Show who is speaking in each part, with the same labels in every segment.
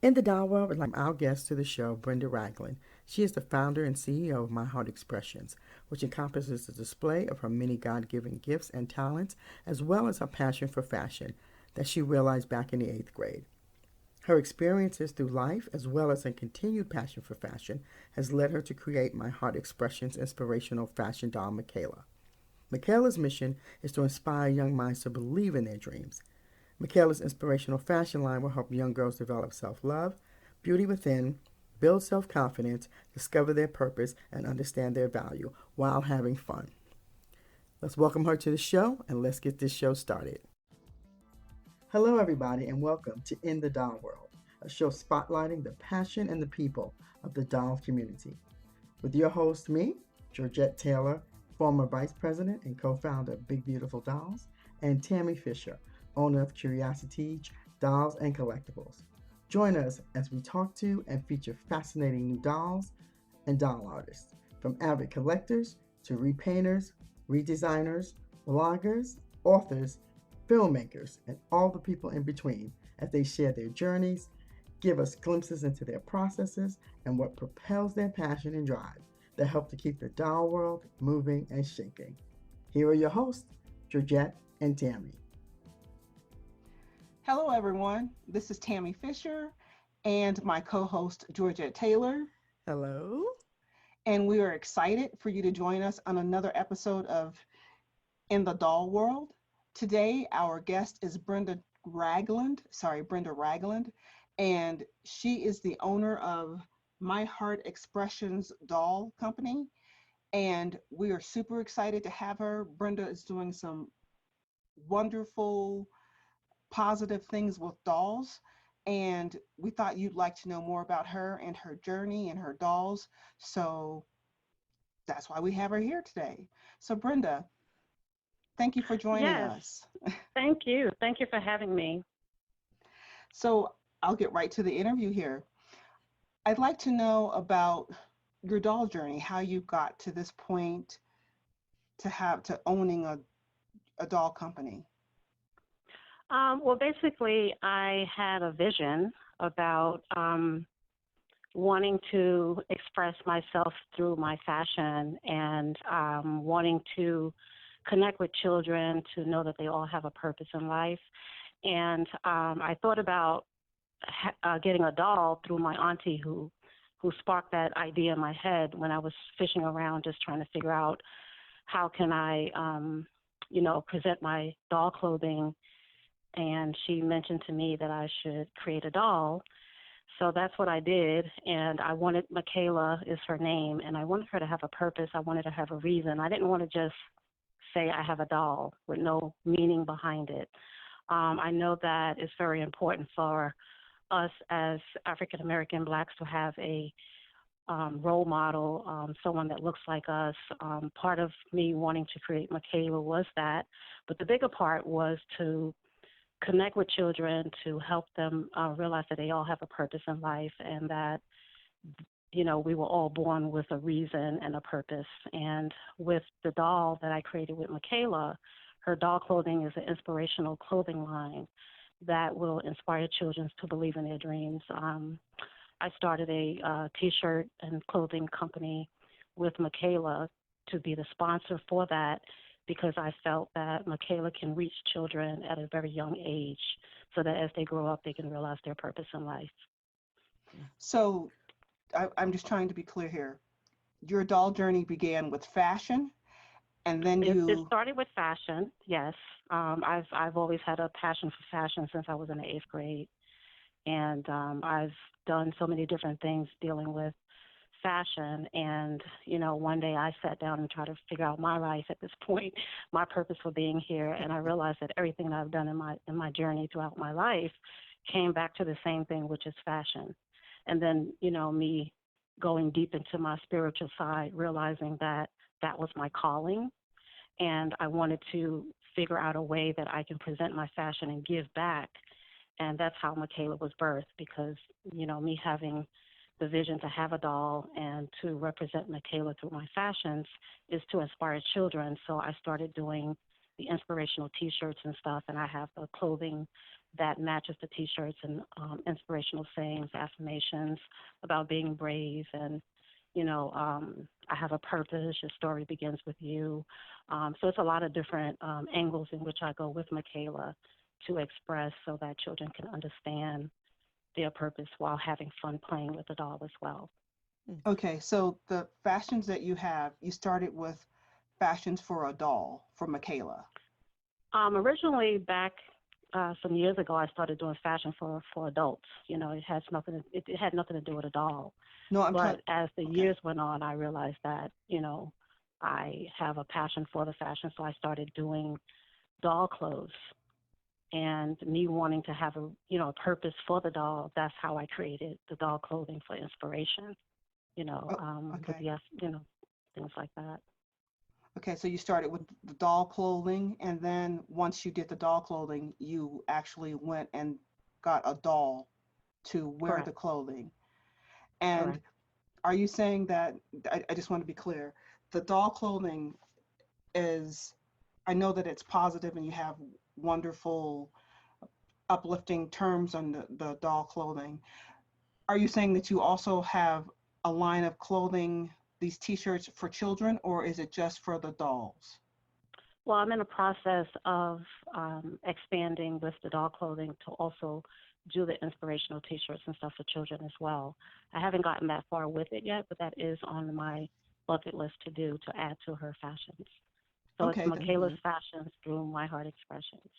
Speaker 1: In the doll world, we'd like our guest to the show, Brenda Ragland. She is the founder and CEO of HeArt Expressions, which encompasses the display of her many God given gifts and talents, as well as her passion for fashion that she realized back in the eighth grade. Her experiences through life, as well as a continued passion for fashion, has led her to create HeArt Expressions inspirational fashion doll, Makayla. Makayla's mission is to inspire young minds to believe in their dreams. Makayla's inspirational fashion line will help young girls develop self love, beauty within, build self confidence, discover their purpose, and understand their value while having fun. Let's welcome her to the show and let's get this show started. Hello, everybody, and welcome to In the Doll World, a show spotlighting the passion and the people of the doll community. With your host, me, Georgette Taylor, former vice president and co founder of Big Beautiful Dolls, and Tammy Fisher, owner of Curiosity Dolls and Collectibles. Join us as we talk to and feature fascinating new dolls and doll artists, from avid collectors to repainters, redesigners, bloggers, authors, filmmakers, and all the people in between as they share their journeys, give us glimpses into their processes and what propels their passion and drive that help to keep the doll world moving and shaking. Here are your hosts, Georgette and Tammy.
Speaker 2: Hello, everyone. This is Tammy Fisher and my co host, Georgette Taylor.
Speaker 1: Hello.
Speaker 2: And we are excited for you to join us on another episode of In the Doll World. Today, our guest is Brenda Ragland, and she is the owner of HeArt Expressions Doll Company. And we are super excited to have her. Brenda is doing some wonderful positive things with dolls. And we thought you'd like to know more about her and her journey and her dolls. So that's why we have her here today. So, Brenda, thank you for joining
Speaker 3: Yes,
Speaker 2: us.
Speaker 3: thank you. Thank you for having me.
Speaker 2: So, I'll get right to the interview here. I'd like to know about your doll journey, how you got to this point to owning a doll company.
Speaker 3: Well, basically, I had a vision about wanting to express myself through my fashion and wanting to connect with children to know that they all have a purpose in life. And I thought about getting a doll through my auntie who sparked that idea in my head when I was fishing around just trying to figure out how can I, present my doll clothing. And she mentioned to me that I should create a doll. So that's what I did. And I wanted, Makayla is her name, and I wanted her to have a purpose. I wanted her to have a reason. I didn't want to just say I have a doll with no meaning behind it. I know that it's very important for us as African American Blacks to have a role model, someone that looks like us. Part of me wanting to create Makayla was that, but the bigger part was to connect with children, to help them realize that they all have a purpose in life and that, we were all born with a reason and a purpose. And with the doll that I created with Makayla, her doll clothing is an inspirational clothing line that will inspire children to believe in their dreams. I started a T-shirt and clothing company with Makayla to be the sponsor for that because I felt that Makayla can reach children at a very young age so that as they grow up, they can realize their purpose in life.
Speaker 2: So, I'm just trying to be clear here. Your doll journey began with fashion, and then
Speaker 3: It
Speaker 2: you.
Speaker 3: started with fashion, yes. I've always had a passion for fashion since I was in the eighth grade, and I've done so many different things dealing with fashion. And one day I sat down and tried to figure out my life at this point, my purpose for being here, and I realized that everything that I've done in my journey throughout my life came back to the same thing, which is fashion. And then me going deep into my spiritual side, realizing that that was my calling, and I wanted to figure out a way that I can present my fashion and give back. And that's how Makayla was birthed because, me having the vision to have a doll and to represent Makayla through my fashions is to inspire children. So I started doing the inspirational T-shirts and stuff, and I have the clothing that matches the T-shirts and inspirational sayings, affirmations about being brave and I have a purpose. Your story begins with you. So it's a lot of different angles in which I go with Makayla to express so that children can understand their purpose while having fun playing with the doll as well.
Speaker 2: Okay, so the fashions that you have, you started with fashions for a doll for Makayla.
Speaker 3: Originally, back some years ago, I started doing fashion for adults. It has nothing. It had nothing to do with a doll.
Speaker 2: No, I'm
Speaker 3: But
Speaker 2: talking.
Speaker 3: as the
Speaker 2: Okay.
Speaker 3: years went on, I realized that I have a passion for the fashion, so I started doing doll clothes. And me wanting to have a purpose for the doll, that's how I created the doll clothing for inspiration.
Speaker 2: Oh,
Speaker 3: With
Speaker 2: okay.
Speaker 3: things like that.
Speaker 2: Okay, so you started with the doll clothing, and then once you did the doll clothing, you actually went and got a doll to wear the
Speaker 3: Correct.
Speaker 2: clothing. And
Speaker 3: Correct.
Speaker 2: are you saying that, I just want to be clear, the doll clothing is, I know that it's positive and you have wonderful, uplifting terms on the doll clothing. Are you saying that you also have a line of clothing, these t-shirts for children, or is it just for the dolls?
Speaker 3: Well, I'm in the process of expanding with the doll clothing to also do the inspirational T-shirts and stuff for children as well. I haven't gotten that far with it yet, but that is on my bucket list to do to add to her fashions. So it's
Speaker 2: Okay,
Speaker 3: Makayla's
Speaker 1: Mm-hmm.
Speaker 3: Fashions through My Heart Expressions.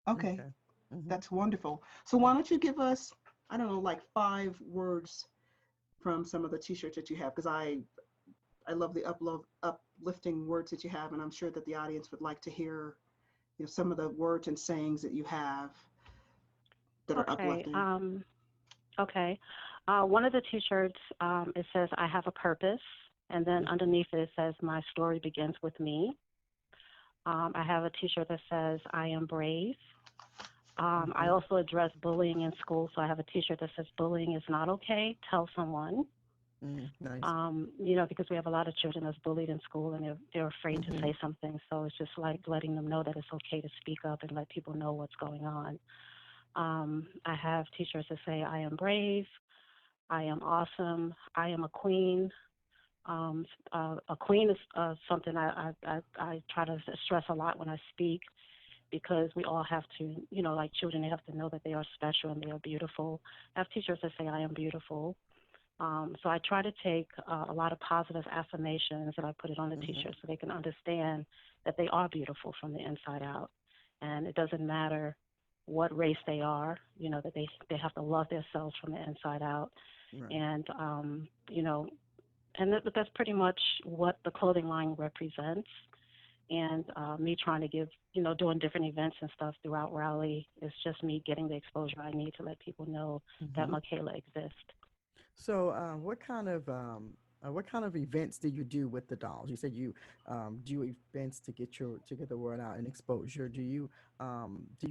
Speaker 2: okay,
Speaker 1: Okay. Mm-hmm.
Speaker 2: that's wonderful. So why don't you give us, I don't know, like 5 words from some of the t-shirts that you have, because I love the uplifting words that you have, and I'm sure that the audience would like to hear, some of the words and sayings that you have that are
Speaker 3: Okay.
Speaker 2: uplifting.
Speaker 3: Okay. One of the T-shirts, it says "I have a purpose," and then underneath it says "My story begins with me." I have a T-shirt that says "I am brave." I
Speaker 1: Mm-hmm.
Speaker 3: also address bullying in school, so I have a T-shirt that says "Bullying is not okay. Tell someone."
Speaker 1: Mm, nice.
Speaker 3: Because we have a lot of children that's bullied in school and they're afraid to
Speaker 1: Mm-hmm.
Speaker 3: say something. So it's just like letting them know that it's okay to speak up and let people know what's going on. I have T-shirts that say "I am brave," "I am awesome," "I am a queen." Um, a queen is something I try to stress a lot when I speak because we all have to, like children, they have to know that they are special and they are beautiful. I have T-shirts that say "I am beautiful." So I try to take a lot of positive affirmations and I put it on the
Speaker 1: Mm-hmm.
Speaker 3: T-shirt so they can understand that they are beautiful from the inside out, and it doesn't matter what race they are. That they have to love themselves from the inside out,
Speaker 1: Right.
Speaker 3: and that's pretty much what the clothing line represents. And me trying to give, doing different events and stuff throughout Raleigh is just me getting the exposure I need to let people know that
Speaker 1: Mm-hmm.
Speaker 3: Makayla exists.
Speaker 1: So, what kind of events do you do with the dolls? You said you do events to get the word out and exposure. Do you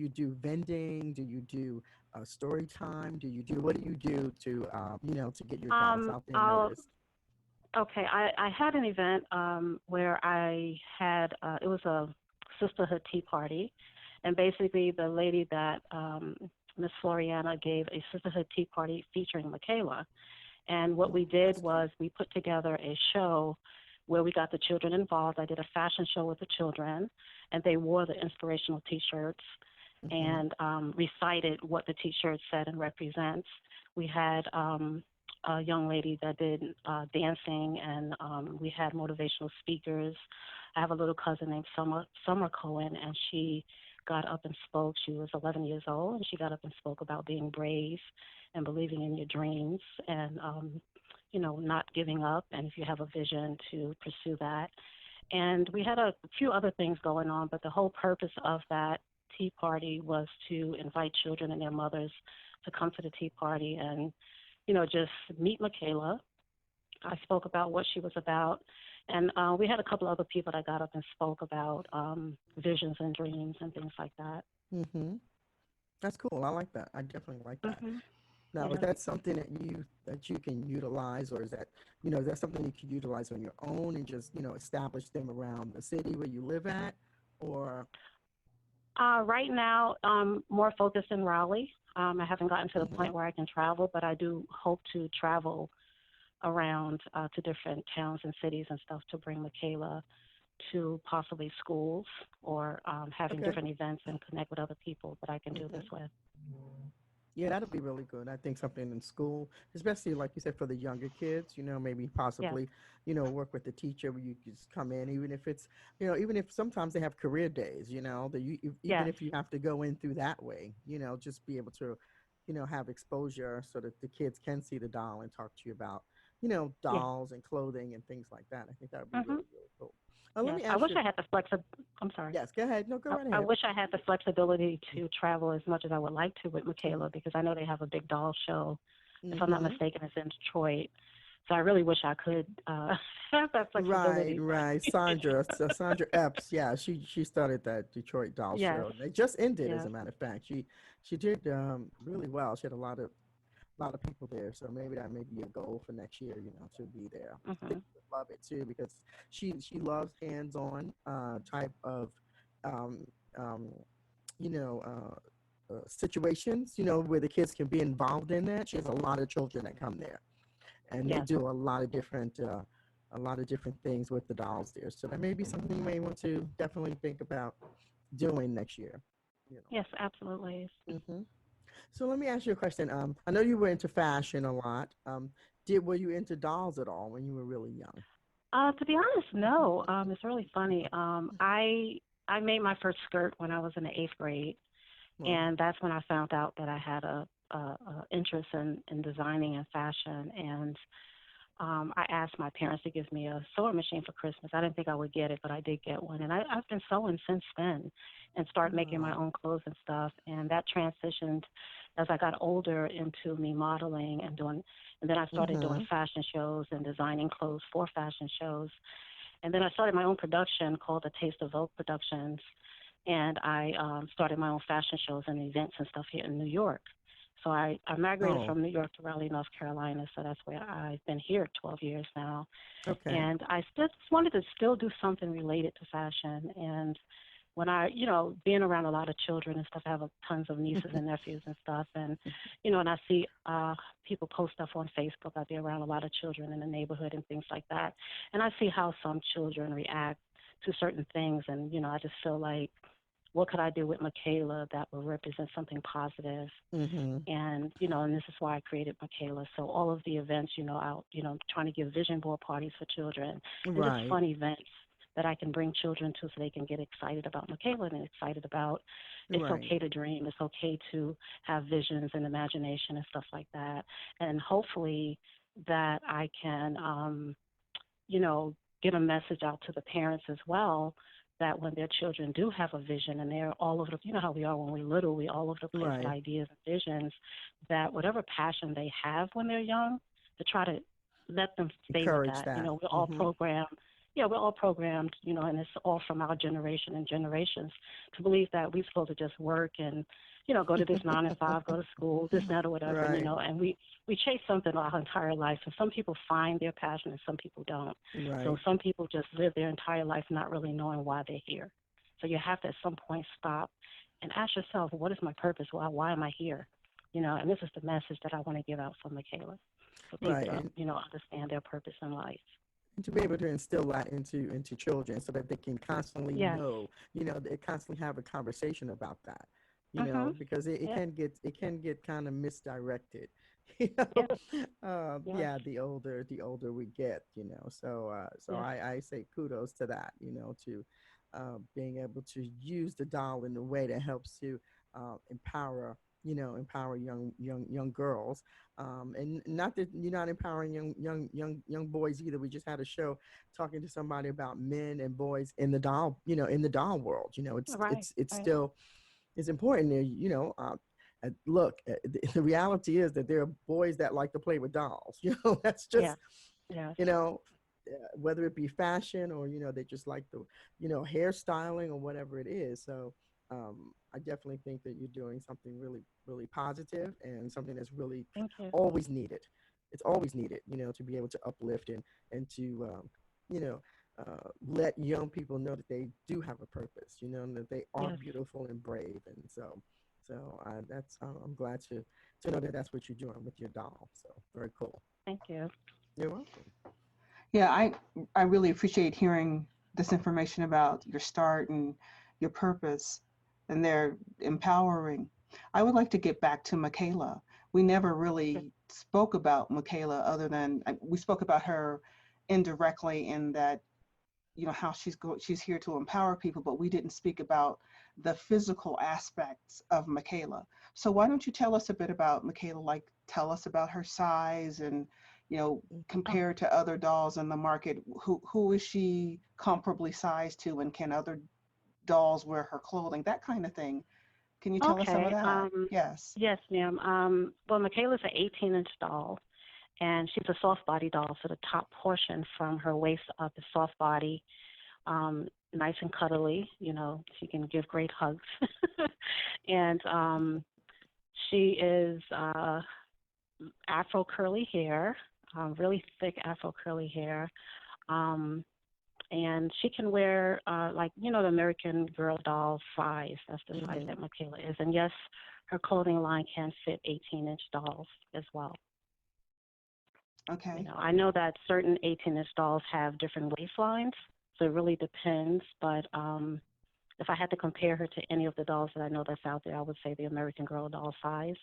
Speaker 1: do vending? Do you do story time? What do you do to to get your dolls out there and
Speaker 3: I'll
Speaker 1: noticed?
Speaker 3: Okay, I had an event where I had it was a sisterhood tea party, and basically the lady that Miss Floriana gave a sisterhood tea party featuring Makayla, and what we
Speaker 1: Oh,
Speaker 3: did
Speaker 1: that's cute.
Speaker 3: was we put together a show where we got the children involved. I did a fashion show with the children, and they wore the inspirational T-shirts
Speaker 1: Mm-hmm.
Speaker 3: and recited what the T-shirt said and represents. We had a young lady that did dancing, and we had motivational speakers. I have a little cousin named Summer Cohen, and she got up and spoke. She was 11 years old, and she got up and spoke about being brave and believing in your dreams and not giving up, and if you have a vision to pursue that. And we had a few other things going on, but the whole purpose of that tea party was to invite children and their mothers to come to the tea party and, just meet Makayla. I spoke about what she was about. And we had a couple other people that got up and spoke about visions and dreams and things like that.
Speaker 1: Mm-hmm. That's cool. I like that. I definitely like that.
Speaker 3: Hmm.
Speaker 1: Now, is
Speaker 3: Yeah.
Speaker 1: that something that you can utilize, or is that something you can utilize on your own and just establish them around the city where you live at, or
Speaker 3: Right now, more focused in Raleigh. I haven't gotten to the
Speaker 1: Hmm.
Speaker 3: point where I can travel, but I do hope to travel around to different towns and cities and stuff to bring Makayla to possibly schools or having
Speaker 1: Okay.
Speaker 3: different events and connect with other people that I can do this
Speaker 1: Hmm.
Speaker 3: with.
Speaker 1: Yeah, that'll be really good. I think something in school, especially like you said, for the younger kids, maybe
Speaker 3: Yes,
Speaker 1: possibly, work with the teacher where you just come in, even if it's, even if sometimes they have career days, that even
Speaker 3: yes,
Speaker 1: if you have to go in through that way, just be able to, have exposure so that the kids can see the doll and talk to you about,
Speaker 3: yes.
Speaker 1: dolls and clothing and things like that. I think that would be
Speaker 3: Mhm.
Speaker 1: really, really cool. Let
Speaker 3: Yes.
Speaker 1: me
Speaker 3: I
Speaker 1: ask
Speaker 3: wish
Speaker 1: you,
Speaker 3: I had the I'm sorry.
Speaker 1: yes, go ahead. No, go right
Speaker 3: I
Speaker 1: ahead.
Speaker 3: wish I had the flexibility to travel as much as I would like to with Makayla because I know they have a big doll show. If I'm not
Speaker 1: Mm-hmm.
Speaker 3: mistaken, it's in Detroit. So I really wish I could have that
Speaker 1: Right,
Speaker 3: flexibility. But
Speaker 1: right. Sandra Epps, yeah, she started that Detroit Doll
Speaker 3: yes,
Speaker 1: Show. They just ended, as
Speaker 3: yes.
Speaker 1: a matter of fact. She did really well. She had a lot of people there. So maybe that may be a goal for next year. To be there. I think
Speaker 3: Mhm.
Speaker 1: you would love it too because she loves hands-on type of um, um, situations. Where the kids can be involved in that. She has a lot of children that come there and they
Speaker 3: Yes.
Speaker 1: do a lot of different things with the dolls there. So that may be something you may want to definitely think about doing next year. You
Speaker 3: Yes, absolutely.
Speaker 1: hmm So let me ask you a question. I know you were into fashion a lot. Did were you into dolls at all when you were really young?
Speaker 3: To be honest, no. It's really funny. I made my first skirt when I was in the eighth grade,
Speaker 1: Well,
Speaker 3: and that's when I found out that I had a interest in designing and fashion. And I asked my parents to give me a sewing machine for Christmas. I didn't think I would get it, but I did get one, and I've been sewing since then, and started making my
Speaker 1: wow.
Speaker 3: own clothes and stuff. And that transitioned as I got older into me modeling and doing, and then I started doing
Speaker 1: Mm-hmm.
Speaker 3: fashion shows and designing clothes for fashion shows. And then I started my own production called the Taste of Vogue Productions, and I started my own fashion shows and events and stuff here in New York. So I migrated
Speaker 1: Oh,
Speaker 3: from New York to Raleigh, North Carolina. So that's where I've been here 12 years now.
Speaker 1: okay.
Speaker 3: And I still just wanted to still do something related to fashion. And when being around a lot of children and stuff, I have tons of nieces and nephews and stuff. And I see people post stuff on Facebook. I be around a lot of children in the neighborhood and things like that. And I see how some children react to certain things. And I just feel like, what could I do with Makayla that will represent something positive?
Speaker 1: Mm-hmm.
Speaker 3: And this is why I created Makayla. So all of the events, out, trying to give vision board parties for children and just
Speaker 1: Right,
Speaker 3: fun events that I can bring children to so they can get excited about Makayla and excited about it's
Speaker 1: right,
Speaker 3: okay to dream. It's okay to have visions and imagination and stuff like that. And hopefully that I can, you know, get a message out to the parents as well that when their children do have a vision and they're all over the, how we are when we're little, we all over the place with
Speaker 1: right.
Speaker 3: ideas and visions, that whatever passion they have when they're young, to try to let them stay with
Speaker 1: Encourage
Speaker 3: that.
Speaker 1: that.
Speaker 3: We're all
Speaker 1: Mm-hmm.
Speaker 3: programmed. Yeah, we're all programmed, and it's all from our generation and generations to believe that we're supposed to just work and, go to this 9 to 5, go to school, this, that, or whatever,
Speaker 1: Right,
Speaker 3: and we chase something our entire life. And some people find their passion and some people don't. So
Speaker 1: right,
Speaker 3: some people just live their entire life not really knowing why they're here. So you have to at some point stop and ask yourself, what is my purpose? Why am I here? And this is the message that I want to give out for Makayla, for people
Speaker 1: right.
Speaker 3: to,
Speaker 1: And
Speaker 3: understand their purpose in life.
Speaker 1: to be able to instill that into children so that they can constantly
Speaker 3: Yes.
Speaker 1: know, they constantly have a conversation about that,
Speaker 3: Mhm.
Speaker 1: because it
Speaker 3: Yeah.
Speaker 1: can get kind of misdirected. you know
Speaker 3: Yes. Yes.
Speaker 1: yeah, the older we get, so
Speaker 3: Yes.
Speaker 1: I say kudos to that, to being able to use the doll in a way that helps to empower young girls, and not that you're not empowering young boys either. We just had a show talking to somebody about men and boys in the doll world. It's
Speaker 3: Right.
Speaker 1: it's it's
Speaker 3: Right.
Speaker 1: still it's important. Look, the reality is that there are boys that like to play with dolls. That's just
Speaker 3: Yes. Yes.
Speaker 1: you know whether it be fashion or they just like the hairstyling or whatever it is. So I definitely think that you're doing something really really positive and something that's really
Speaker 3: Thank you.
Speaker 1: always needed. It's always needed, to be able to uplift and to you know let young people know that they do have a purpose, and that they are
Speaker 3: Yes.
Speaker 1: beautiful and brave. And I'm glad to know that that's what you're doing with your doll. So very cool.
Speaker 3: Thank you.
Speaker 1: You're welcome.
Speaker 2: Yeah, I really appreciate hearing this information about your start and your purpose, and they're empowering. I would like to get back to Makayla. We never
Speaker 3: Yes.
Speaker 2: really spoke about Makayla other than we spoke about her indirectly in that, how she's here to empower people, but we didn't speak about the physical aspects of Makayla. So why don't you tell us a bit about Makayla? Like, tell us about her size and,
Speaker 3: Oh,
Speaker 2: compared to other dolls in the market, who is she comparably sized to, and can other dolls wear her clothing, that kind of thing. Can you tell us some of
Speaker 3: okay.
Speaker 2: that? Yes.
Speaker 3: Yes, ma'am. Well, Michaela's an 18-inch doll, and she's a soft body doll. So the top portion from her waist up is soft body, nice and cuddly. She can give great hugs. And she is Afro curly hair, really thick Afro curly hair. Um, and she can wear like the American Girl doll size. That's the size
Speaker 1: Hmm.
Speaker 3: that Michaela is. And yes, her clothing line can fit 18-inch dolls as well.
Speaker 2: Okay.
Speaker 3: I know that certain 18-inch dolls have different waistlines, so it really depends. But if I had to compare her to any of the dolls that I know that's out there, I would say the American Girl doll size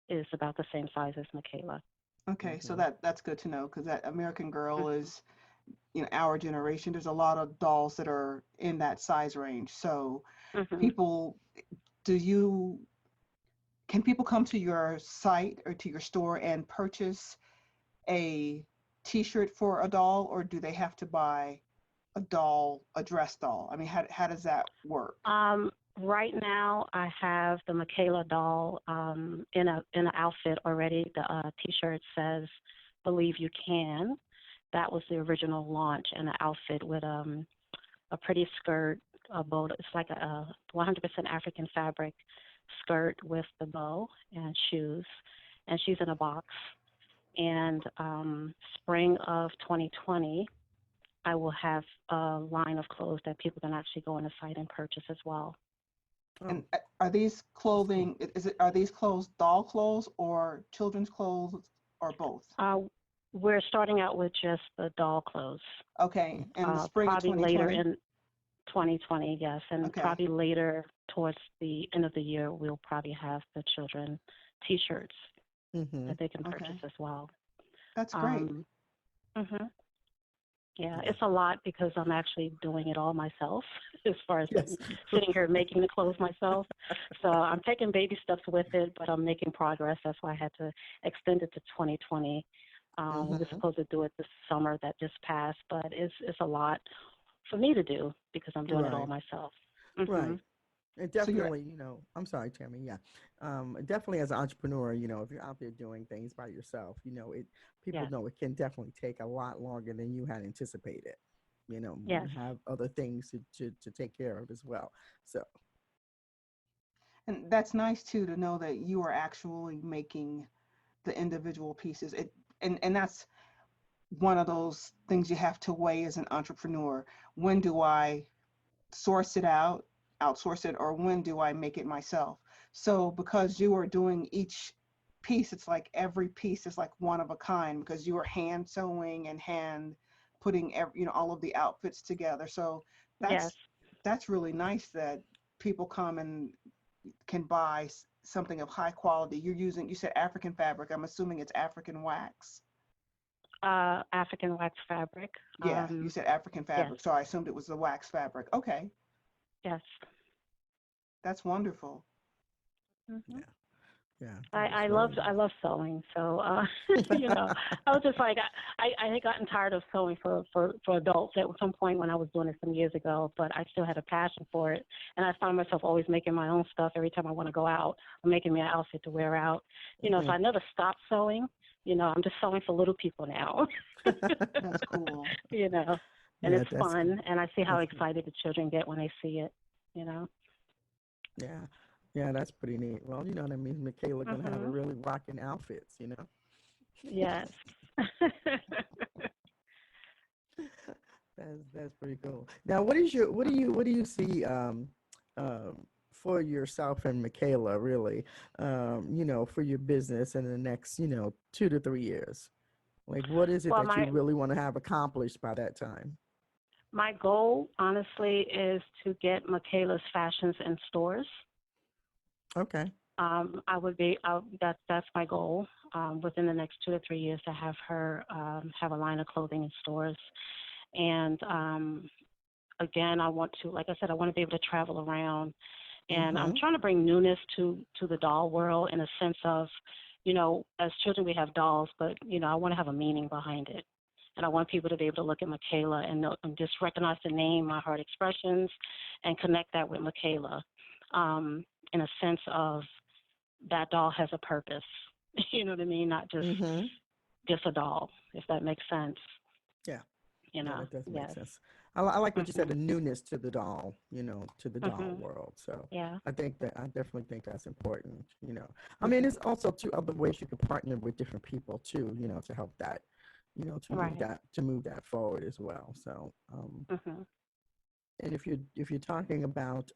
Speaker 3: is about the same size as Michaela.
Speaker 2: Okay, so
Speaker 1: Hmm.
Speaker 2: that's good to know, because that American Girl
Speaker 3: Hmm.
Speaker 2: is, our generation. There's a lot of dolls that are in that size range. So
Speaker 3: Hmm.
Speaker 2: people, do you can people come to your site or to your store and purchase a t-shirt for a doll, or do they have to buy a dress doll? I mean, how does that work?
Speaker 3: Right now, I have the Michaela doll in an outfit already. The T-shirt says "Believe You Can." That was the original launch, and the outfit with a pretty skirt, a bow. It's like a 100% African fabric skirt with the bow and shoes, and she's in a box. And spring of 2020, I will have a line of clothes that people can actually go on the site and purchase as well.
Speaker 1: Oh,
Speaker 2: And are these
Speaker 1: that's cool.
Speaker 2: clothing, are these clothes doll clothes or children's clothes, or both?
Speaker 3: Uh, we're starting out with just the doll clothes.
Speaker 2: Okay, in the spring of
Speaker 3: Probably later
Speaker 2: 2020?
Speaker 3: in 2020, yes, and
Speaker 2: Okay.
Speaker 3: probably later towards the end of the year, we'll probably have the children T-shirts
Speaker 1: Hmm.
Speaker 3: that they can purchase
Speaker 2: Okay.
Speaker 3: as well.
Speaker 2: That's great.
Speaker 3: Um, hmm Yeah,
Speaker 1: Yeah.
Speaker 3: it's a lot because I'm actually doing it all myself as far as
Speaker 1: Yes.
Speaker 3: sitting here making the clothes myself. So I'm taking baby steps with it, but I'm making progress. That's why I had to extend it to 2020. We were
Speaker 1: Hmm.
Speaker 3: supposed to do it this summer that just passed, but it's a lot for me to do because I'm doing it all
Speaker 1: Right.
Speaker 3: myself. Hmm
Speaker 1: Right. And
Speaker 2: So you're
Speaker 1: definitely, I'm sorry, Tammy. Yeah. Definitely as an entrepreneur, if you're out there doing things by yourself, people
Speaker 3: Yes,
Speaker 1: know it can definitely take a lot longer than you had anticipated. You
Speaker 3: yes,
Speaker 1: have other things to take care of as well. So,
Speaker 2: And that's nice too, to know that you are actually making the individual pieces. And that's one of those things you have to weigh as an entrepreneur. When do I source it out, outsource it, or when do I make it myself? So because you are doing each piece, it's like every piece is like one of a kind, because you are hand sewing and hand putting all of the outfits together. So
Speaker 3: yes.
Speaker 2: that's really nice that people come and can buy something of high quality. You said African fabric. I'm assuming it's African wax.
Speaker 3: African wax fabric.
Speaker 2: Yeah, you said African
Speaker 3: Yes,
Speaker 2: fabric. So I assumed it was the wax fabric. Okay,
Speaker 3: yes.
Speaker 2: that's wonderful.
Speaker 3: Hmm
Speaker 1: yeah. Yeah.
Speaker 3: I,
Speaker 1: That is
Speaker 3: I
Speaker 1: very
Speaker 3: loved I love sewing, so I was just like I had gotten tired of sewing for adults at some point when I was doing it some years ago, but I still had a passion for it, and I found myself always making my own stuff every time I want to go out. I'm making me an outfit to wear out, so
Speaker 1: nice.
Speaker 3: I never stopped sewing. I'm just sewing for little people now,
Speaker 2: That's cool.
Speaker 3: you know, and
Speaker 1: Yeah,
Speaker 3: it's
Speaker 1: that's cool.
Speaker 3: fun, and I see how
Speaker 1: That's cool.
Speaker 3: excited the children get when they see it, you know.
Speaker 1: Yeah. Yeah, that's pretty neat. Well, that means Michaela gonna have a
Speaker 3: Mhm.
Speaker 1: really rocking outfits.
Speaker 3: Yes.
Speaker 1: That's pretty cool. Now, what do you see for yourself and Makayla really, for your business in the next 2 to 3 years? Like, what is it
Speaker 3: Well,
Speaker 1: that you really want to have accomplished by that time?
Speaker 3: my goal, honestly, is to get Makayla's fashions in stores.
Speaker 1: Okay.
Speaker 3: That's my goal, within the next 2 to 3 years, to have her have a line of clothing in stores. And again, like I said, I want to be able to travel around, and I'm
Speaker 1: Mm-hmm.
Speaker 3: trying to bring newness to the doll world, in a sense of, as children we have dolls, but I want to have a meaning behind it. And I want people to be able to look at Makayla and just recognize the name, My Heart Expressions, and connect that with Makayla, in a sense of that doll has a purpose. You know what I mean? Not
Speaker 1: Mm-hmm.
Speaker 3: just a doll, if that makes sense.
Speaker 1: Yeah. Yeah, that does make
Speaker 3: Yes.
Speaker 1: sense. I like what you said,
Speaker 3: Mhm.
Speaker 1: the newness to the doll, to the doll
Speaker 3: Mhm.
Speaker 1: world. So
Speaker 3: Yeah.
Speaker 1: I definitely think that's important. I mean,
Speaker 3: Mhm.
Speaker 1: there's also two other ways you could partner with different people too, to help that,
Speaker 3: Right.
Speaker 1: to move that forward as well. So,
Speaker 3: Mhm.
Speaker 1: and if you're talking about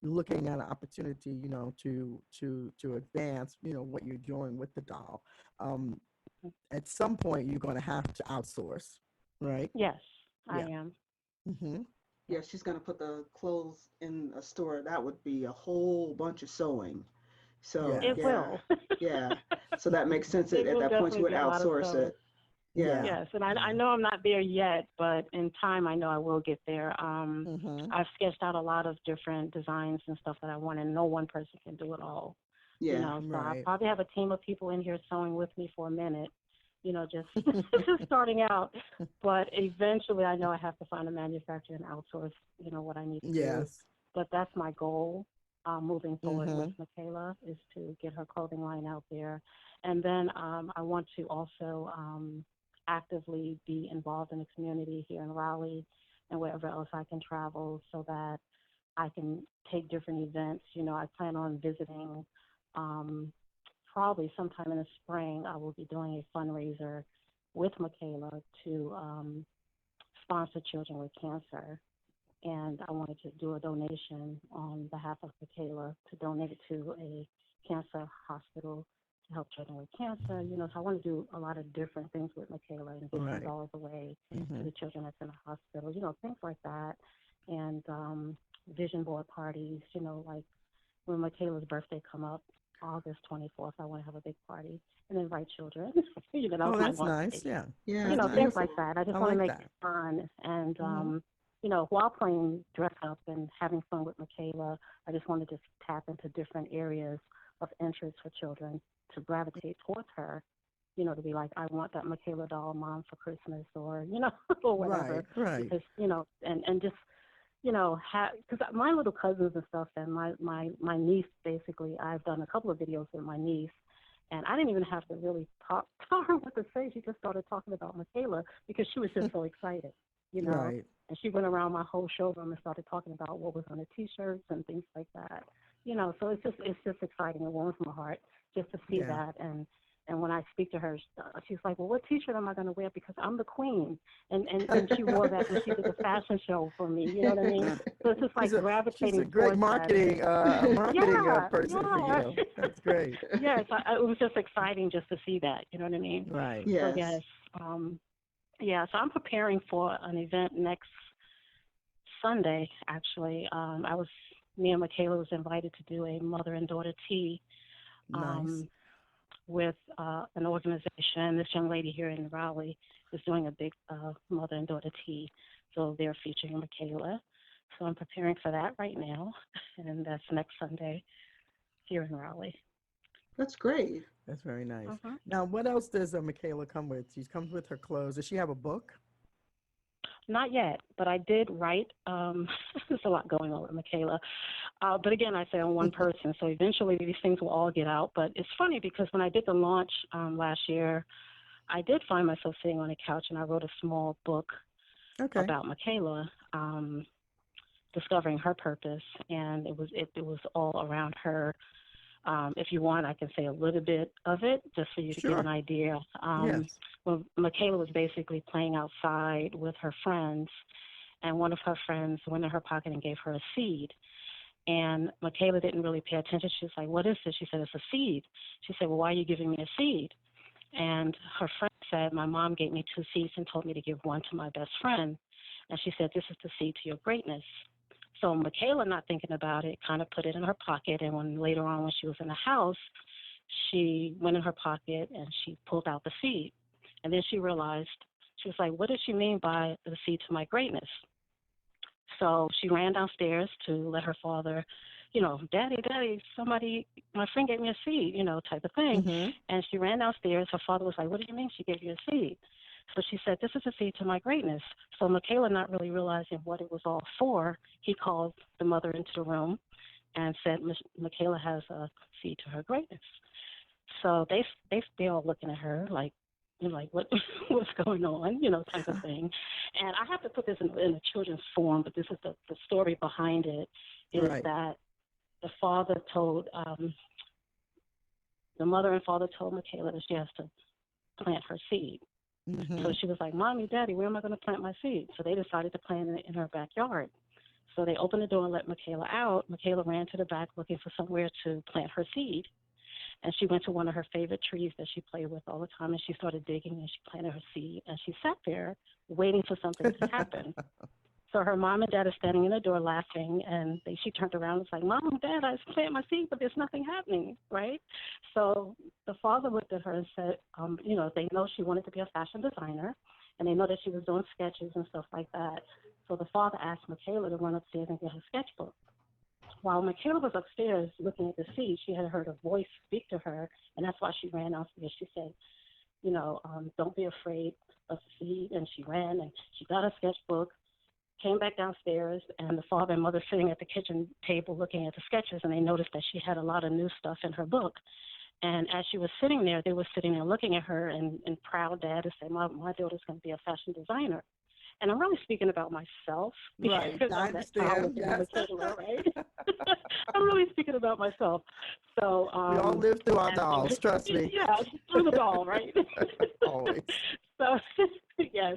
Speaker 1: looking at an opportunity, to advance, what you're doing with the doll, um, at some point you're going to have to outsource, right?
Speaker 3: Yes, I
Speaker 1: Yeah.
Speaker 3: am.
Speaker 1: Mm-hmm.
Speaker 2: Yeah,
Speaker 3: Yes.
Speaker 2: she's gonna put the clothes in a store. That would be a whole bunch of sewing. So
Speaker 3: It
Speaker 1: Yes.
Speaker 2: yeah,
Speaker 3: will.
Speaker 2: yeah. So that makes sense. At
Speaker 3: It will
Speaker 2: that point, you
Speaker 3: definitely
Speaker 2: would
Speaker 3: be a lot of
Speaker 2: outsource
Speaker 3: sewing.
Speaker 2: it. Yeah.
Speaker 1: Yeah.
Speaker 3: Yes, and I
Speaker 1: Yeah.
Speaker 3: know I'm not there yet, but in time I know I will get there.
Speaker 1: Mm-hmm.
Speaker 3: I've sketched out a lot of different designs and stuff that I want, and no one person can do it all.
Speaker 2: Yeah.
Speaker 3: So I
Speaker 1: Right.
Speaker 3: probably have a team of people in here sewing with me for a minute, just just starting out. But eventually, I know I have to find a manufacturer and outsource, what I need to do.
Speaker 1: Yes.
Speaker 3: But that's my goal, moving forward with
Speaker 1: Mm-hmm.
Speaker 3: Makayla, is to get her clothing line out there. And then I want to also actively be involved in the community here in Raleigh and wherever else I can travel, so that I can take different events. I plan on visiting, um, probably sometime in the spring. I will be doing a fundraiser with Makayla to sponsor children with cancer. And I wanted to do a donation on behalf of Makayla, to donate it to a cancer hospital to help children with cancer. So I want to do a lot of different things with Makayla and give some
Speaker 1: Right.
Speaker 3: dollars away to
Speaker 1: Mm-hmm.
Speaker 3: the children that's in the hospital, things like that. And vision board parties, like when Makayla's birthday come up, August 24th, I want to have a big party and invite children. That
Speaker 1: Oh,
Speaker 3: was my
Speaker 1: that's
Speaker 3: birthday.
Speaker 1: nice. Yeah.
Speaker 2: Yeah.
Speaker 1: That's
Speaker 2: That's
Speaker 3: Things
Speaker 1: nice.
Speaker 3: like
Speaker 2: beautiful.
Speaker 3: that. I
Speaker 1: I
Speaker 3: just want to
Speaker 1: like
Speaker 3: make it
Speaker 1: that.
Speaker 3: fun. And,
Speaker 1: Mm-hmm.
Speaker 3: while playing dress up and having fun with Makayla, I just want to just tap into different areas of interest for children to gravitate towards her, to be like, I want that Makayla doll, mom, for Christmas, or, or whatever.
Speaker 1: Right. Right.
Speaker 3: Because, and just, because my little cousins and stuff, and my niece, basically, I've done a couple of videos with my niece, and I didn't even have to really tell her what to say. She just started talking about Makayla because she was just so excited, you know.
Speaker 1: Right.
Speaker 3: And she went around my whole showroom and started talking about what was on the T-shirts and things like that, So it's just exciting. It warms my heart just to see
Speaker 1: Yeah.
Speaker 3: that. And when I speak to her, she's like, "Well, what T-shirt am I going to wear? Because I'm the queen." And she wore that when she did the fashion show for me. You know what I mean? So it's just
Speaker 1: she's
Speaker 3: like
Speaker 1: a she's a
Speaker 3: gravitating
Speaker 1: great
Speaker 3: towards that.
Speaker 1: marketing
Speaker 3: Yeah,
Speaker 1: person for
Speaker 3: yeah.
Speaker 1: you. That's great.
Speaker 3: Yes, it was just exciting just to see that. You know what I mean?
Speaker 1: Right.
Speaker 3: So
Speaker 2: Yes.
Speaker 3: yes, yeah. So I'm preparing for an event next Sunday. Actually, me and Makayla was invited to do a mother and daughter tea,
Speaker 1: Nice.
Speaker 3: um, with an organization. This young lady here in Raleigh is doing a big mother and daughter tea, so they're featuring Makayla. So I'm preparing for that right now, and that's next Sunday here in Raleigh.
Speaker 2: That's great.
Speaker 1: That's very nice.
Speaker 3: Hmm.
Speaker 1: Now, what else does Makayla come with? She comes with her clothes. Does she have a book?
Speaker 3: Not yet, but I did write. There's a lot going on with Makayla. But again, I say I'm one person, so eventually these things will all get out. But it's funny because when I did the launch last year, I did find myself sitting on a couch and I wrote a small book
Speaker 1: Okay.
Speaker 3: about Makayla, discovering her purpose, and it was all around her If you want, I can say a little bit of it just for you to get an
Speaker 1: Sure.
Speaker 3: idea.
Speaker 1: Yes.
Speaker 3: Well, Makayla was basically playing outside with her friends, and one of her friends went in her pocket and gave her a seed. And Makayla didn't really pay attention. She was like, "What is this?" She said, "It's a seed." She said, "Well, why are you giving me a seed?" And her friend said, "My mom gave me two seeds and told me to give one to my best friend." And she said, "This is the seed to your greatness." So Makayla, not thinking about it, kind of put it in her pocket. And when later on, when she was in the house, she went in her pocket and she pulled out the seed. And then she realized, she was like, "What does she mean by the seed to my greatness?" So she ran downstairs to let her father, "Daddy, Daddy, somebody, my friend gave me a seed, type of thing."
Speaker 1: Mm-hmm.
Speaker 3: And she ran downstairs. Her father was like, "What do you mean she gave you a seed?" So she said, "This is a seed to my greatness." So Makayla, not really realizing what it was all for, he called the mother into the room and said, "Makayla has a seed to her greatness." So they all looking at her like, like what what's going on, type of thing. And I have to put this in a children's form, but this is the story behind it is
Speaker 1: Right.
Speaker 3: that the father told the mother and father told Makayla that she has to plant her seed. So
Speaker 1: Mm-hmm.
Speaker 3: she was like, "Mommy, Daddy, where am I going to plant my seed?" So they decided to plant it in her backyard. So they opened the door and let Makayla out. Makayla ran to the back looking for somewhere to plant her seed. And she went to one of her favorite trees that she played with all the time, and she started digging, and she planted her seed, and she sat there waiting for something to happen. So her mom and dad are standing in the door laughing, and she turned around and was like, "Mom, Dad, I planted my seed, but there's nothing happening," right? So the father looked at her and said, they know she wanted to be a fashion designer, and they know that she was doing sketches and stuff like that. So the father asked Makayla to run upstairs and get her sketchbook. While Makayla was upstairs looking at the seed, she had heard a voice speak to her, and that's why she ran downstairs. She said, "Don't be afraid of the seed." And she ran and she got a sketchbook, came back downstairs, and the father and mother sitting at the kitchen table looking at the sketches, and they noticed that she had a lot of new stuff in her book. And as she was sitting there, they were sitting there looking at her and proud dad to say, my daughter's going to be a fashion designer. And I'm really speaking about myself
Speaker 1: Right.
Speaker 3: because
Speaker 1: I
Speaker 3: I'm that child
Speaker 1: understand.
Speaker 3: within
Speaker 1: Yes.
Speaker 3: Makayla, right? I'm really speaking about myself. So,
Speaker 1: We all live through our
Speaker 3: as they were,
Speaker 1: dolls, trust me.
Speaker 3: yeah, through the doll, right?
Speaker 1: Always.
Speaker 3: So, yes.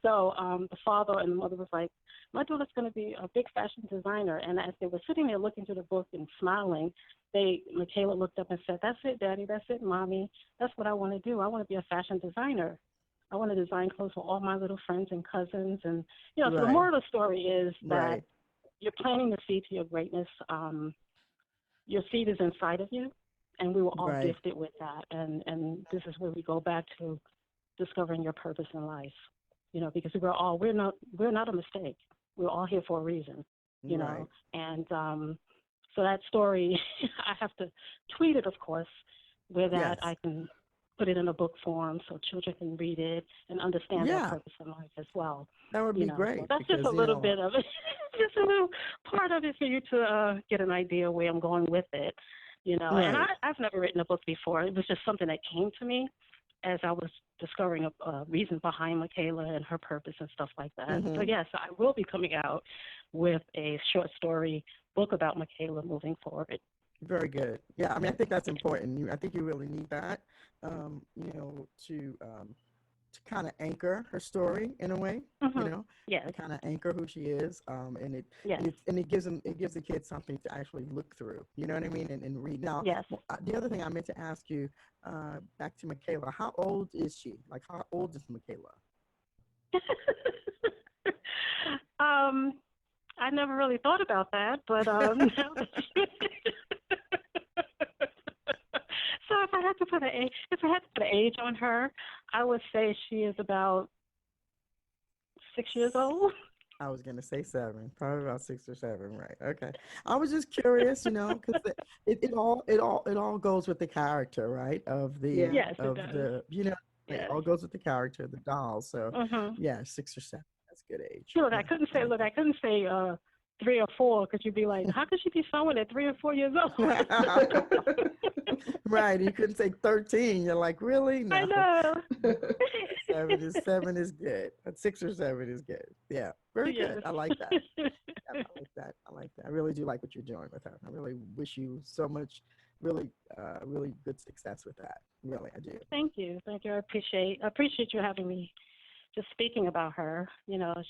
Speaker 3: So, the father and the mother was like, "My daughter's going to be a big fashion designer." And as they were sitting there looking through the book and smiling, Makayla looked up and said, "That's it, Daddy. That's it, Mommy. That's what I want to do. I want to be a fashion designer. I want to design clothes for all my little friends and cousins." And, so the
Speaker 1: Right.
Speaker 3: moral of the story is that
Speaker 1: Right.
Speaker 3: you're planting the seed to your greatness. Your seed is inside of you, and we were all
Speaker 1: Right.
Speaker 3: gifted with that. And this is where we go back to discovering your purpose in life. Because we're not a mistake. We're all here for a reason. You
Speaker 1: Right.
Speaker 3: know, and so that story, I have to tweet it, of course, where that
Speaker 1: Yes.
Speaker 3: I can put it in a book form so children can read it and understand their
Speaker 1: Yeah.
Speaker 3: purpose in life as well.
Speaker 1: That would be
Speaker 3: So
Speaker 1: great
Speaker 3: that's just a
Speaker 1: because,
Speaker 3: little bit of it, just a little part of it for you to get an idea where I'm going with it. And
Speaker 1: right.
Speaker 3: I've never written a book before. It was just something that came to me as I was discovering a reason behind Makayla and her purpose and stuff like that. So
Speaker 1: Mm-hmm.
Speaker 3: yes, I will be coming out with a short story book about Makayla moving forward.
Speaker 1: Very good. Yeah, I mean, I think that's important. I think you really need that, to kind of anchor her story in a way, you
Speaker 3: Mhm.
Speaker 1: know, to
Speaker 3: Yes.
Speaker 1: kind of anchor who she is. And it
Speaker 3: Yes.
Speaker 1: and it and it gives the kids something to actually look through. You know what I mean? And read. Now,
Speaker 3: Yes.
Speaker 1: the other thing I meant to ask you, back to Makayla, how old is she? Like, how old is Makayla?
Speaker 3: um, I never really thought about that, but now that so if I had to put an age on her, I would say she is about 6 years old.
Speaker 1: I was gonna say seven, probably about 6 or 7, right? Okay. I was just curious, because it all goes with the character, right? Of the
Speaker 2: Yeah.
Speaker 3: Yes, it
Speaker 1: of
Speaker 3: does.
Speaker 1: the it
Speaker 3: Yes.
Speaker 1: all goes with the character, the doll. So
Speaker 3: Mhm.
Speaker 1: yeah, 6 or 7. That's a good age.
Speaker 3: Look,
Speaker 1: Yeah, I like
Speaker 3: I couldn't say 3 or 4 because you'd be like, how could she be sewing at 3 or 4 years old?
Speaker 1: that. Right. You couldn't say 13. You're like, really?
Speaker 3: I
Speaker 1: No.
Speaker 3: know.
Speaker 1: Seven is good. But 6 or 7 is good. Yeah. Very good.
Speaker 3: Yes.
Speaker 1: I like that. Yeah, I like that. I like that. I really do like what you're doing with her. I really wish you so much really, really good success with that. Really, I do.
Speaker 3: Thank you. Thank you. I appreciate you having me just speaking about her.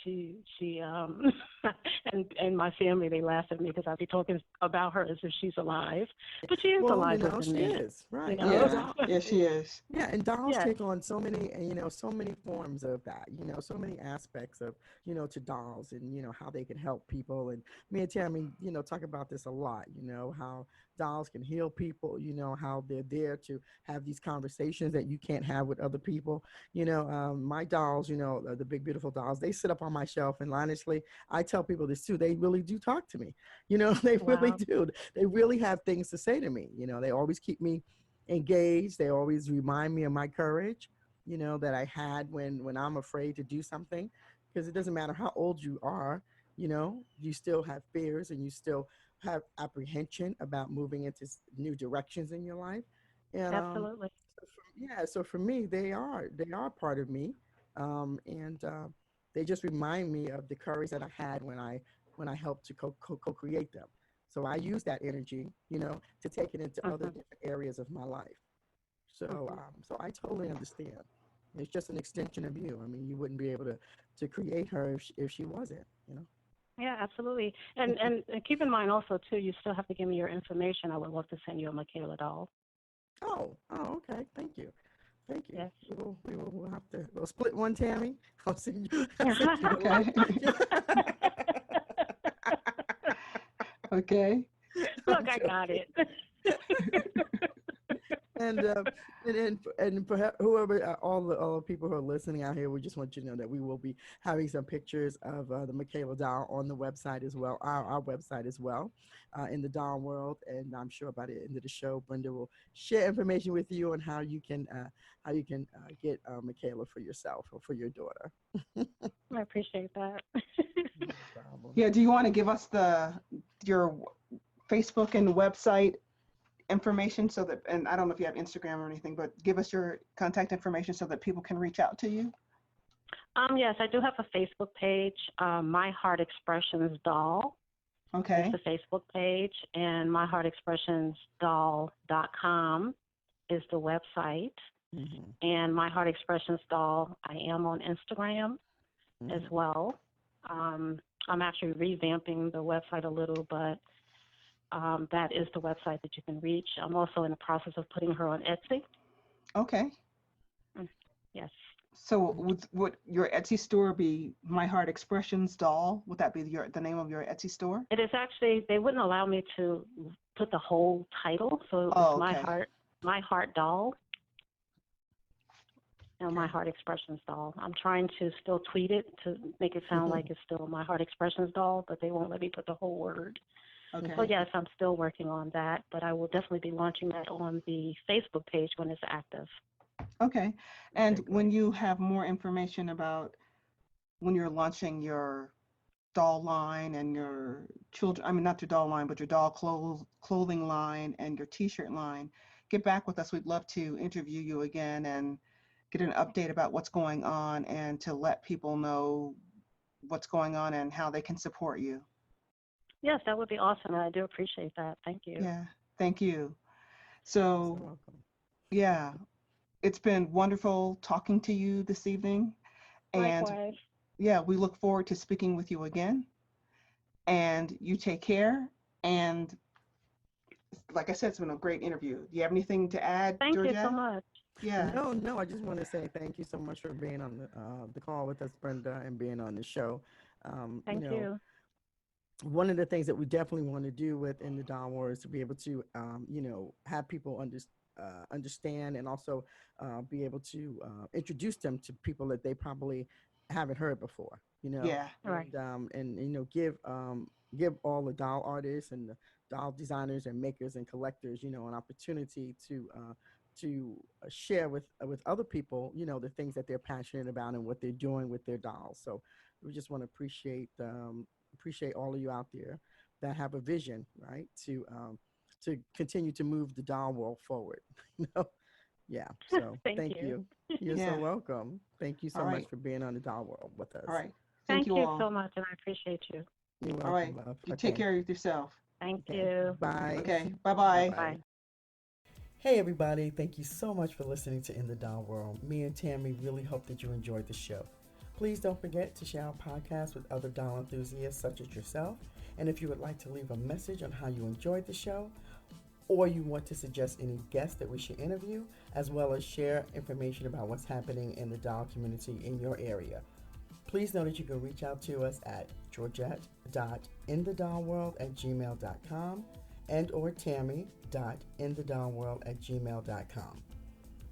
Speaker 3: She and my family, they laugh at me because I be talking about her as if she's alive, but she is
Speaker 1: Well,
Speaker 3: alive within
Speaker 1: she
Speaker 3: me.
Speaker 1: is,
Speaker 3: You
Speaker 1: right. I mean,
Speaker 3: know.
Speaker 2: Yeah, yeah, she is.
Speaker 1: yeah, and dolls
Speaker 3: Yes,
Speaker 1: take on so many, so many forms of that, so many aspects of, to dolls and, how they can help people. And me and Tammy, talk about this a lot, how dolls can heal people, how they're there to have these conversations that you can't have with other people. My dolls, the big, beautiful dolls, they sit up on my shelf. And honestly, I tell people this too, they really do talk to me. They really
Speaker 3: wow,
Speaker 1: do. They really have things to say to me. They always keep me engaged. They always remind me of my courage, that I had when I'm afraid to do something. Because it doesn't matter how old you are, you still have fears and you still have apprehension about moving into new directions in your life. And
Speaker 3: absolutely.
Speaker 1: so for me, they are part of me, and they just remind me of the courage that I had when I helped to co-create them. So I use that energy, to take it into other
Speaker 3: Hmm.
Speaker 1: different areas of my life. So,
Speaker 3: Hmm.
Speaker 1: so I totally understand. It's just an extension of you. I mean, you wouldn't be able to create her if she wasn't.
Speaker 3: Yeah, absolutely. And keep in mind also too, you still have to give me your information. I would love to send you a Makayla doll.
Speaker 1: Okay. Thank you. Thank you.
Speaker 3: Yes.
Speaker 1: We'll have to, we'll split one, Tammy. I'll send you the
Speaker 2: Okay.
Speaker 1: link.
Speaker 2: Okay.
Speaker 1: I'm
Speaker 3: Look, I got
Speaker 1: joking.
Speaker 3: it.
Speaker 1: And and perhaps whoever, all the people who are listening out here, we just want you to know that we will be having some pictures of the Makayla doll on the website as well, our website as well, in the doll world. And I'm sure by the end of the show, Brenda will share information with you on how you can get Makayla for yourself or for your daughter.
Speaker 3: I appreciate that.
Speaker 1: No problem.
Speaker 2: Yeah, do you want to give us your Facebook and website information so that, and I don't know if you have Instagram or anything, but give us your contact information so that people can reach out to you?
Speaker 3: Yes, I do have a Facebook page. My Heart Expressions Doll is
Speaker 2: Okay.
Speaker 3: the Facebook page, and myheartexpressionsdoll.com is the website.
Speaker 1: Hmm.
Speaker 3: And My Heart Expressions Doll, I am on Instagram as
Speaker 1: Hmm.
Speaker 3: well. I'm actually revamping the website a little, but that is the website that you can reach. I'm also in the process of putting her on Etsy.
Speaker 2: Okay.
Speaker 3: Mm, yes.
Speaker 2: So would your Etsy store be My Heart Expressions Doll? Would that be the name of your Etsy store?
Speaker 3: It is actually, they wouldn't allow me to put the whole title, so it's
Speaker 2: Oh, okay.
Speaker 3: My Heart Doll, and My
Speaker 2: Okay.
Speaker 3: Heart Expressions Doll. I'm trying to still tweet it to make it sound like it's still My Heart Expressions Doll, but they won't let me put the whole word. So
Speaker 2: Okay.
Speaker 3: yes, I'm still working on that, but I will definitely be launching that on the Facebook page when it's active.
Speaker 2: Okay. And
Speaker 1: Okay,
Speaker 2: when
Speaker 1: great.
Speaker 2: you have more information about when you're launching your doll line and your children, I mean, not your doll line, but your clothing line and your t-shirt line, get back with us. We'd love to interview you again and get an update about what's going on and to let people know what's going on and how they can support you.
Speaker 3: Yes, that would be awesome, and I do appreciate that. Thank you.
Speaker 2: Yeah. Thank you.
Speaker 1: You're so
Speaker 2: So,
Speaker 1: welcome.
Speaker 2: yeah, it's been wonderful talking to you this evening. And
Speaker 3: Likewise.
Speaker 2: yeah, we look forward to speaking with you again. And you take care. And like I said, it's been a great interview. Do you have anything to add,
Speaker 3: Thank you so
Speaker 2: Georgette?
Speaker 3: much.
Speaker 2: Yeah.
Speaker 1: No. I just want to say thank you so much for being on the call with us, Brenda, and being on the show. Um, you
Speaker 3: Thank
Speaker 1: know,
Speaker 3: you.
Speaker 1: One of the things that we definitely want to do within the Dawn War is to be able to, have people understand and also be able to introduce them to people that they probably haven't heard before.
Speaker 2: Yeah.
Speaker 3: All right.
Speaker 1: And give all the doll artists and the doll designers and makers and collectors, an opportunity to share with other people, the things that they're passionate about and what they're doing with their dolls. So we just want to appreciate all of you out there that have a vision, right? To continue to move the doll world forward. you know? Yeah. So
Speaker 3: Thank
Speaker 1: thank
Speaker 3: you.
Speaker 1: you. You're so
Speaker 2: Yeah.
Speaker 1: welcome. Thank you
Speaker 2: All
Speaker 1: so much
Speaker 2: right.
Speaker 1: for being on the doll world with
Speaker 2: All
Speaker 1: us.
Speaker 2: right. Thank
Speaker 3: Thank
Speaker 2: you
Speaker 3: you
Speaker 2: all.
Speaker 3: so much, and I appreciate you.
Speaker 1: You're
Speaker 2: All
Speaker 1: welcome,
Speaker 2: right.
Speaker 1: love.
Speaker 2: You take
Speaker 1: Okay.
Speaker 2: care of yourself.
Speaker 3: Thank
Speaker 1: Okay.
Speaker 3: you.
Speaker 1: Bye.
Speaker 2: Okay. Bye
Speaker 1: Bye
Speaker 2: bye.
Speaker 3: Bye.
Speaker 1: bye. Hey everybody, thank you so much for listening to In the Doll World. Me and Tammy really hope that you enjoyed the show. Please don't forget to share our podcast with other doll enthusiasts such as yourself. And if you would like to leave a message on how you enjoyed the show, or you want to suggest any guests that we should interview, as well as share information about what's happening in the doll community in your area, please know that you can reach out to us at georgette.inthedollworld@gmail.com and or tammy.inthedollworld@gmail.com.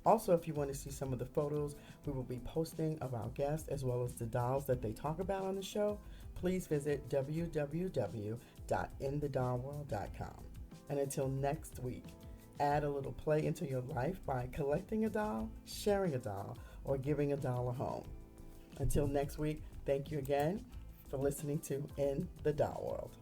Speaker 1: Also, if you want to see some of the photos we will be posting of our guests as well as the dolls that they talk about on the show, please visit www.inthedollworld.com. And until next week, add a little play into your life by collecting a doll, sharing a doll, or giving a doll a home. Until next week, thank you again for listening to In the Doll World.